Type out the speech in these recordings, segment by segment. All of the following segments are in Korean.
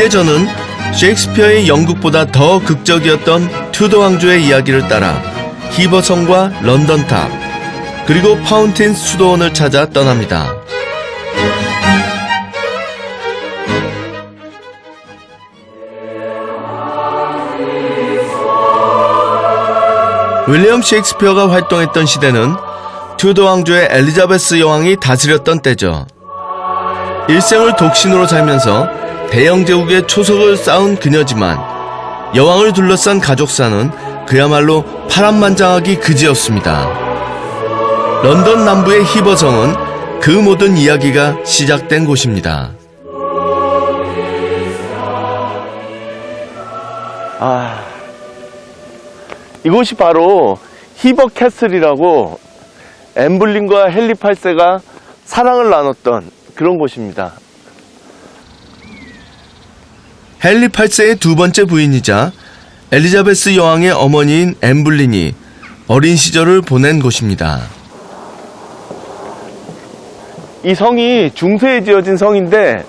이제 저는 셰익스피어의 영국보다 더 극적이었던 튜더 왕조의 이야기를 따라 히버성과 런던탑, 그리고 파운틴 수도원을 찾아 떠납니다. 윌리엄 셰익스피어가 활동했던 시대는 튜더 왕조의 엘리자베스 여왕이 다스렸던 때죠. 일생을 독신으로 살면서 대영 제국의 초석을 쌓은 그녀지만 여왕을 둘러싼 가족사는 그야말로 파란만장하기 그지였습니다. 런던 남부의 히버성은 그 모든 이야기가 시작된 곳입니다. 이곳이 바로 히버 캐슬이라고 앤 볼린과 헨리 8세가 사랑을 나눴던 그런 곳입니다. 헨리 8세의 두 번째 부인이자 엘리자베스 여왕의 어머니인 앤 볼린이 어린 시절을 보낸 곳입니다. 이 성이 중세에 지어진 성인데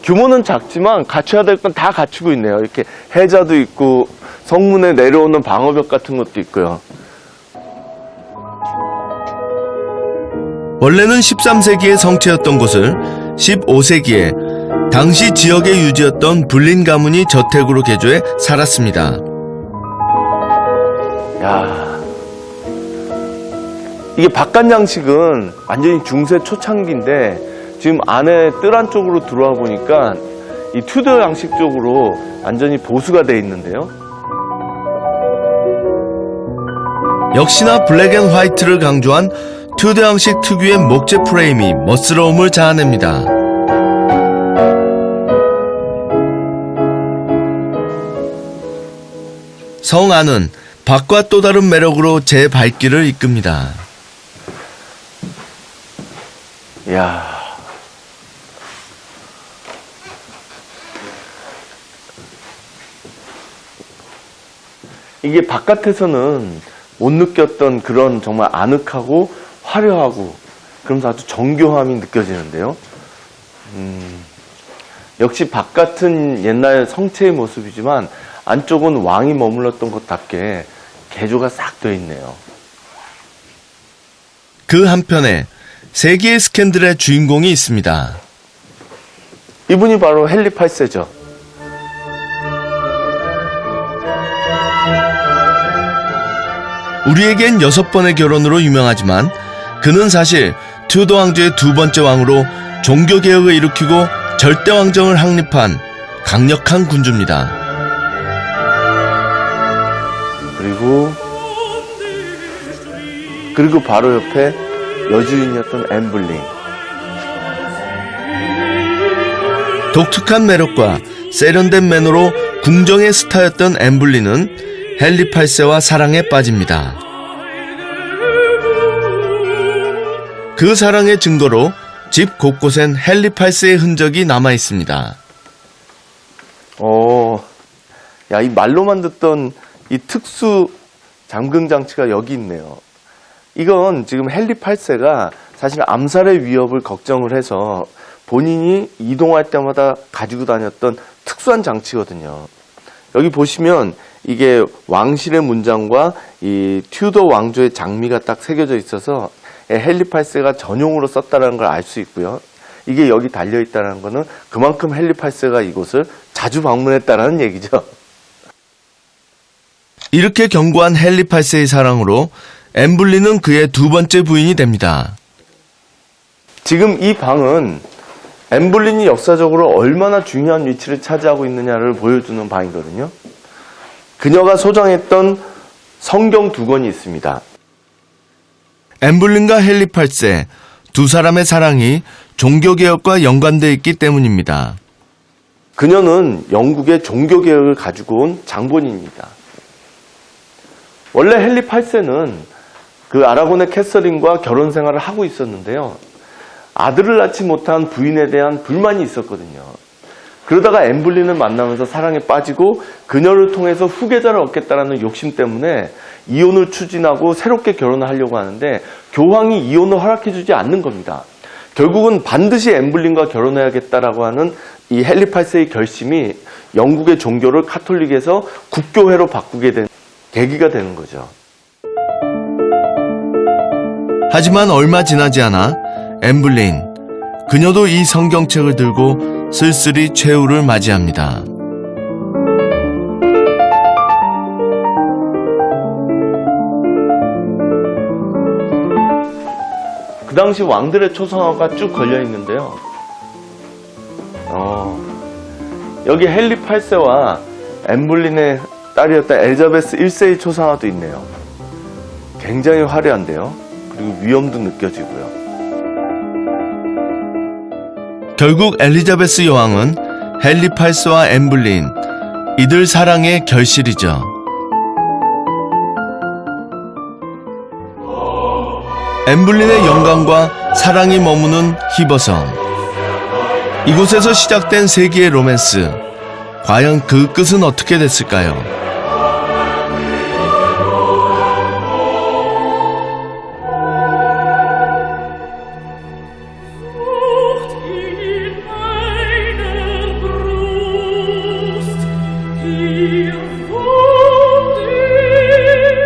규모는 작지만 갖춰야 될 건 다 갖추고 있네요. 이렇게 해자도 있고 성문에 내려오는 방어벽 같은 것도 있고요. 원래는 13세기의 성체였던 곳을 15세기에 당시 지역의 유지였던 불린 가문이 저택으로 개조해 살았습니다. 이게 바깥 양식은 완전히 중세 초창기인데 지금 안에 뜰 안쪽으로 들어와 보니까 이 튜더 양식 쪽으로 완전히 보수가 돼 있는데요. 역시나 블랙 앤 화이트를 강조한 튜더 양식 특유의 목재 프레임이 멋스러움을 자아냅니다. 성 안은 밖과 또 다른 매력으로 제 발길을 이끕니다. 이야. 이게 바깥에서는 못 느꼈던 그런 정말 아늑하고 화려하고 그러면서 아주 정교함이 느껴지는데요. 역시 바깥은 옛날 성체의 모습이지만 안쪽은 왕이 머물렀던 것답게 개조가 싹 되어 있네요. 그 한편에 세계의 스캔들의 주인공이 있습니다. 이분이 바로 헨리 8세죠. 우리에겐 6번의 결혼으로 유명하지만 그는 사실 튜더 왕조의 두 번째 왕으로 종교개혁을 일으키고 절대왕정을 확립한 강력한 군주입니다. 그리고 바로 옆에 여주인이었던 앤 볼린. 독특한 매력과 세련된 매너로 궁정의 스타였던 앤 볼린은 헨리 8세와 사랑에 빠집니다. 그 사랑의 증거로 집 곳곳엔 헨리 8세의 흔적이 남아 있습니다. 이 말로만 듣던 이 특수 잠금 장치가 여기 있네요. 이건 지금 헨리 8세가 사실 암살의 위협을 걱정을 해서 본인이 이동할 때마다 가지고 다녔던 특수한 장치거든요. 여기 보시면 이게 왕실의 문장과 이 튜더 왕조의 장미가 딱 새겨져 있어서 헨리 8세가 전용으로 썼다는 걸 알 수 있고요. 이게 여기 달려있다는 거는 그만큼 헨리 8세가 이곳을 자주 방문했다는 얘기죠. 이렇게 견고한 헨리 8세의 사랑으로 앤 볼린은 그의 두 번째 부인이 됩니다. 지금 이 방은 앤 볼린이 역사적으로 얼마나 중요한 위치를 차지하고 있느냐를 보여주는 방이거든요. 그녀가 소장했던 성경 2권이 있습니다. 앤 볼린과 헨리 8세 두 사람의 사랑이 종교개혁과 연관되어 있기 때문입니다. 그녀는 영국의 종교개혁을 가지고 온 장본인입니다. 원래 헨리 8세는 그 아라곤의 캐서린과 결혼 생활을 하고 있었는데요. 아들을 낳지 못한 부인에 대한 불만이 있었거든요. 그러다가 앤 볼린을 만나면서 사랑에 빠지고 그녀를 통해서 후계자를 얻겠다는 욕심 때문에 이혼을 추진하고 새롭게 결혼을 하려고 하는데 교황이 이혼을 허락해주지 않는 겁니다. 결국은 반드시 엠블린과 결혼해야겠다라고 하는 이 헨리 8세의 결심이 영국의 종교를 카톨릭에서 국교회로 바꾸게 된 계기가 되는 거죠. 하지만 얼마 지나지 않아 엠블린, 그녀도 이 성경책을 들고 쓸쓸히 최후를 맞이합니다. 그 당시 왕들의 초상화가 쭉 걸려 있는데요. 여기 헨리 8세와 엠블린의 딸이었던 엘자베스 1세의 초상화도 있네요. 굉장히 화려한데요. 그리고 위엄도 느껴지고요. 결국 엘리자베스 여왕은 헨리 8세와 엠블린, 이들 사랑의 결실이죠. 엠블린의 영광과 사랑이 머무는 히버성. 이곳에서 시작된 세기의 로맨스. 과연 그 끝은 어떻게 됐을까요?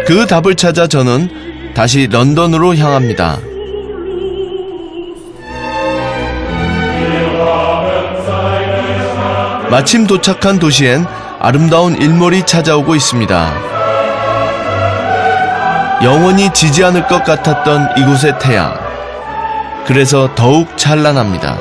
그 답을 찾아 저는 다시 런던으로 향합니다. 마침 도착한 도시엔 아름다운 일몰이 찾아오고 있습니다. 영원히 지지 않을 것 같았던 이곳의 태양. 그래서 더욱 찬란합니다.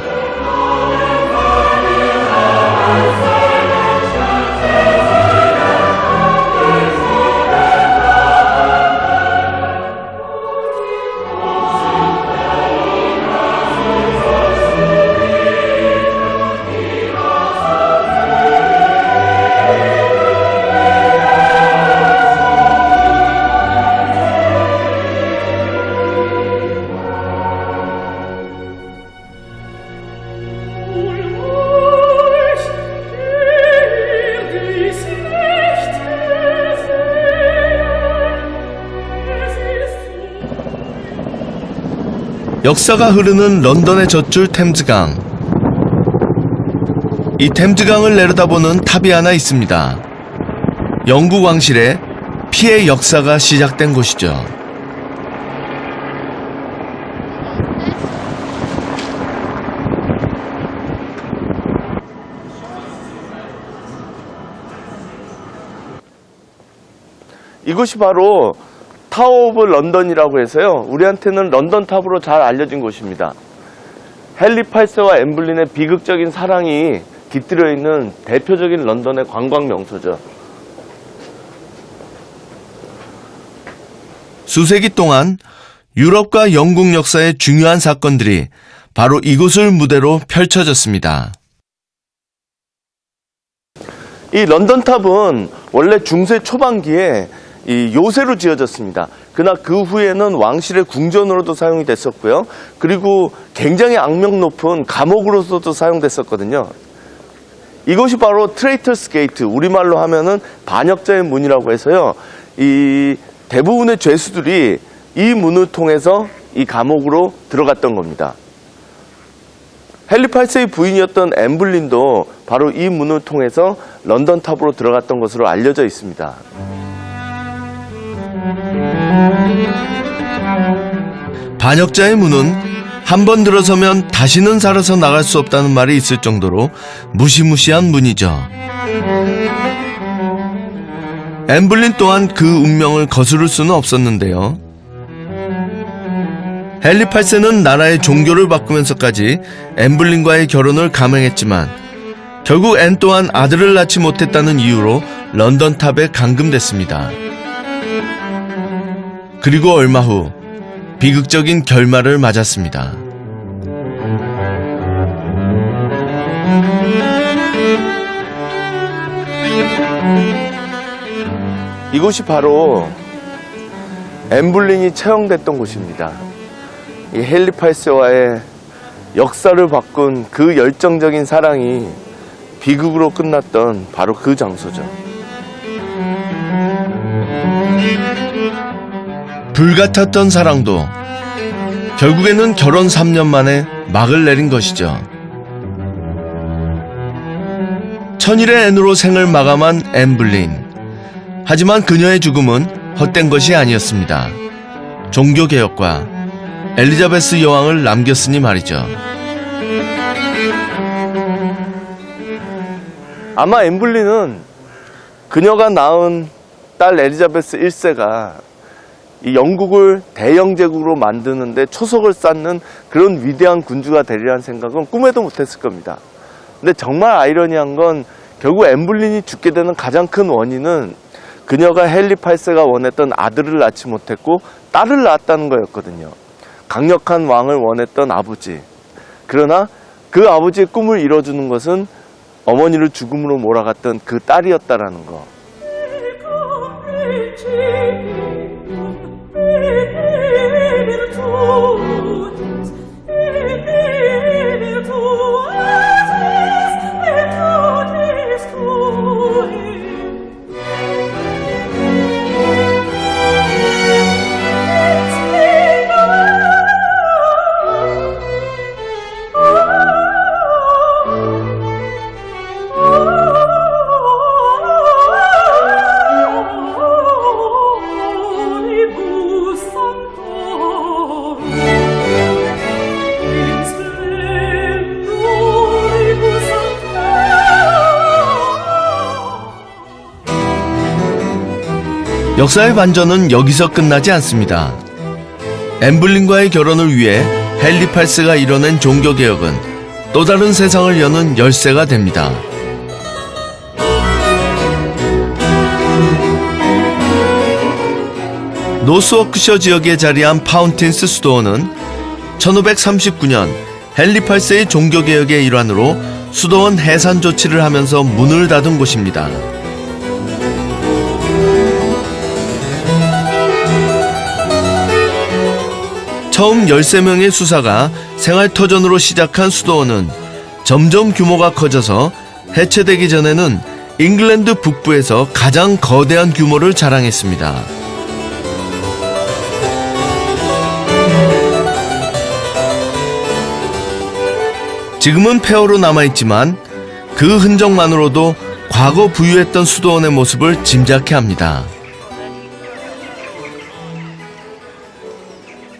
역사가 흐르는 런던의 젖줄 템즈강. 이 템즈강을 내려다보는 탑이 하나 있습니다. 영국 왕실의 피해 역사가 시작된 곳이죠. 이곳이 바로 타워 오브 런던이라고 해서요. 우리한테는 런던 탑으로 잘 알려진 곳입니다. 헨리 8세와 엠블린의 비극적인 사랑이 깃들여 있는 대표적인 런던의 관광 명소죠. 수세기 동안 유럽과 영국 역사의 중요한 사건들이 바로 이곳을 무대로 펼쳐졌습니다. 이 런던 탑은 원래 중세 초반기에 이 요새로 지어졌습니다. 그러나 그 후에는 왕실의 궁전으로도 사용이 됐었고요. 그리고 굉장히 악명 높은 감옥으로서도 사용됐었거든요. 이것이 바로 트레이터스 게이트, 우리말로 하면은 반역자의 문이라고 해서요. 이 대부분의 죄수들이 이 문을 통해서 이 감옥으로 들어갔던 겁니다. 헨리 8세의 부인이었던 엠블린도 바로 이 문을 통해서 런던 탑으로 들어갔던 것으로 알려져 있습니다. 반역자의 문은 한 번 들어서면 다시는 살아서 나갈 수 없다는 말이 있을 정도로 무시무시한 문이죠. 엠블린 또한 그 운명을 거스를 수는 없었는데요. 헨리 8세는 나라의 종교를 바꾸면서까지 엠블린과의 결혼을 감행했지만 결국 앤 또한 아들을 낳지 못했다는 이유로 런던 탑에 감금됐습니다. 그리고 얼마 후 비극적인 결말을 맞았습니다. 이곳이 바로 엠블린이 처형됐던 곳입니다. 이 헨리 8세와의 역사를 바꾼 그 열정적인 사랑이 비극으로 끝났던 바로 그 장소죠. 불같았던 사랑도 결국에는 결혼 3년 만에 막을 내린 것이죠. 천일의 앤으로 생을 마감한 앤 불린. 하지만 그녀의 죽음은 헛된 것이 아니었습니다. 종교개혁과 엘리자베스 여왕을 남겼으니 말이죠. 아마 앤 불린은 그녀가 낳은 딸 엘리자베스 1세가 이 영국을 대영제국으로 만드는데 초석을 쌓는 그런 위대한 군주가 되리라는 생각은 꿈에도 못했을 겁니다. 근데 정말 아이러니한 건 결국 앤 불린이 죽게 되는 가장 큰 원인은 그녀가 헨리 8세가 원했던 아들을 낳지 못했고 딸을 낳았다는 거였거든요. 강력한 왕을 원했던 아버지. 그러나 그 아버지의 꿈을 이뤄주는 것은 어머니를 죽음으로 몰아갔던 그 딸이었다라는 거. 역사의 반전은 여기서 끝나지 않습니다. 앤 불린과의 결혼을 위해 헨리 8세가 이뤄낸 종교개혁은 또 다른 세상을 여는 열쇠가 됩니다. 노스워크셔 지역에 자리한 파운틴스 수도원은 1539년 헨리 8세의 종교개혁의 일환으로 수도원 해산 조치를 하면서 문을 닫은 곳입니다. 처음 13명의 수사가 생활터전으로 시작한 수도원은 점점 규모가 커져서 해체되기 전에는 잉글랜드 북부에서 가장 거대한 규모를 자랑했습니다. 지금은 폐허로 남아있지만 그 흔적만으로도 과거 부유했던 수도원의 모습을 짐작케 합니다.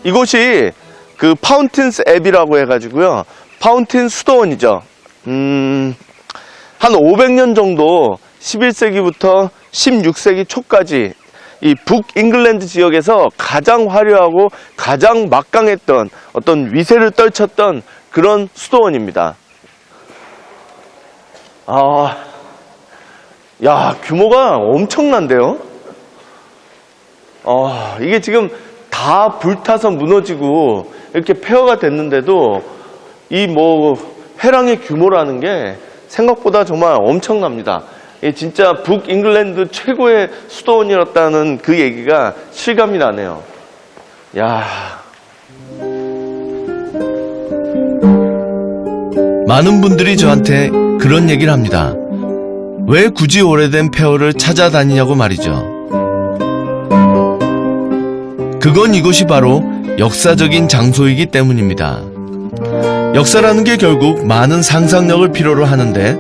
이곳이 그 파운틴스 앱이라고 해가지고요. 파운틴 수도원이죠. 한 500년 정도 11세기부터 16세기 초까지 이 북잉글랜드 지역에서 가장 화려하고 가장 막강했던 어떤 위세를 떨쳤던 그런 수도원입니다. 야, 규모가 엄청난데요? 이게 지금 다 불타서 무너지고 이렇게 폐허가 됐는데도 이 회랑의 규모라는 게 생각보다 정말 엄청납니다. 진짜 북잉글랜드 최고의 수도원이었다는 그 얘기가 실감이 나네요. 야. 많은 분들이 저한테 그런 얘기를 합니다. 왜 굳이 오래된 폐허를 찾아다니냐고 말이죠. 그건 이곳이 바로 역사적인 장소이기 때문입니다. 역사라는 게 결국 많은 상상력을 필요로 하는데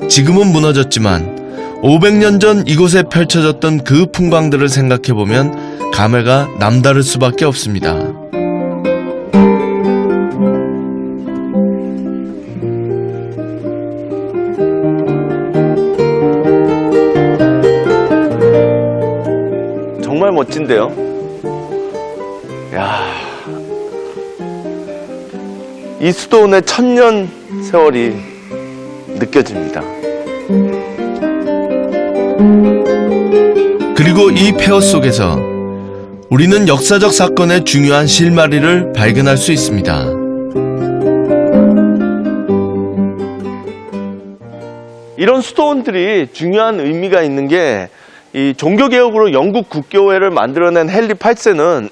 지금은 무너졌지만 500년 전 이곳에 펼쳐졌던 그 풍광들을 생각해보면 감회가 남다를 수밖에 없습니다. 정말 멋진데요? 야, 이 수도원의 1000년 세월이 느껴집니다. 그리고 이 폐허 속에서 우리는 역사적 사건의 중요한 실마리를 발견할 수 있습니다. 이런 수도원들이 중요한 의미가 있는 게 이 종교개혁으로 영국 국교회를 만들어낸 헨리 8세는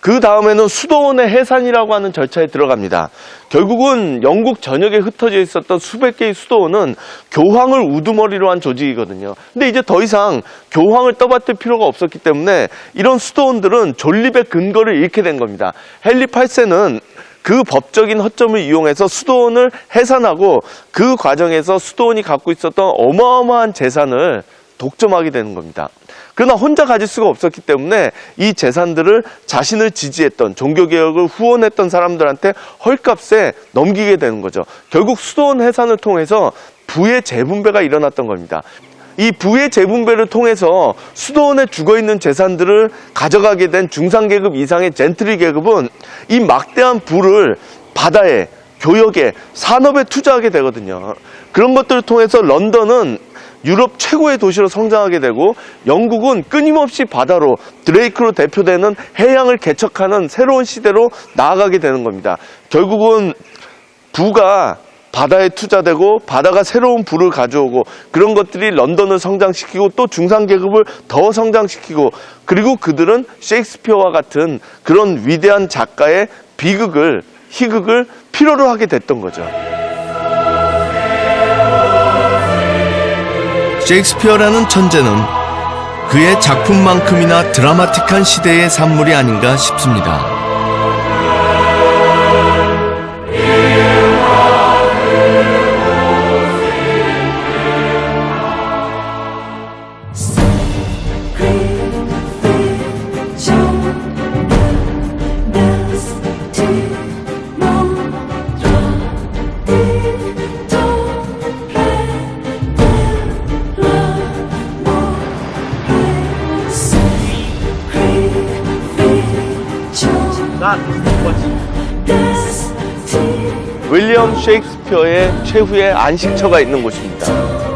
그 다음에는 수도원의 해산이라고 하는 절차에 들어갑니다. 결국은 영국 전역에 흩어져 있었던 수백 개의 수도원은 교황을 우두머리로 한 조직이거든요. 근데 이제 더 이상 교황을 떠받들 필요가 없었기 때문에 이런 수도원들은 존립의 근거를 잃게 된 겁니다. 헨리 8세는 그 법적인 허점을 이용해서 수도원을 해산하고 그 과정에서 수도원이 갖고 있었던 어마어마한 재산을 독점하게 되는 겁니다. 그러나 혼자 가질 수가 없었기 때문에 이 재산들을 자신을 지지했던 종교개혁을 후원했던 사람들한테 헐값에 넘기게 되는 거죠. 결국 수도원 해산을 통해서 부의 재분배가 일어났던 겁니다. 이 부의 재분배를 통해서 수도원에 죽어있는 재산들을 가져가게 된 중상계급 이상의 젠트리 계급은 이 막대한 부를 바다에, 교역에, 산업에 투자하게 되거든요. 그런 것들을 통해서 런던은 유럽 최고의 도시로 성장하게 되고 영국은 끊임없이 바다로 드레이크로 대표되는 해양을 개척하는 새로운 시대로 나아가게 되는 겁니다. 결국은 부가 바다에 투자되고 바다가 새로운 부를 가져오고 그런 것들이 런던을 성장시키고 또 중상계급을 더 성장시키고 그리고 그들은 셰익스피어와 같은 그런 위대한 작가의 비극을 희극을 필요로 하게 됐던 거죠. 셰익스피어라는 천재는 그의 작품만큼이나 드라마틱한 시대의 산물이 아닌가 싶습니다. 윌리엄 셰익스피어의 최후의 안식처가 있는 곳입니다.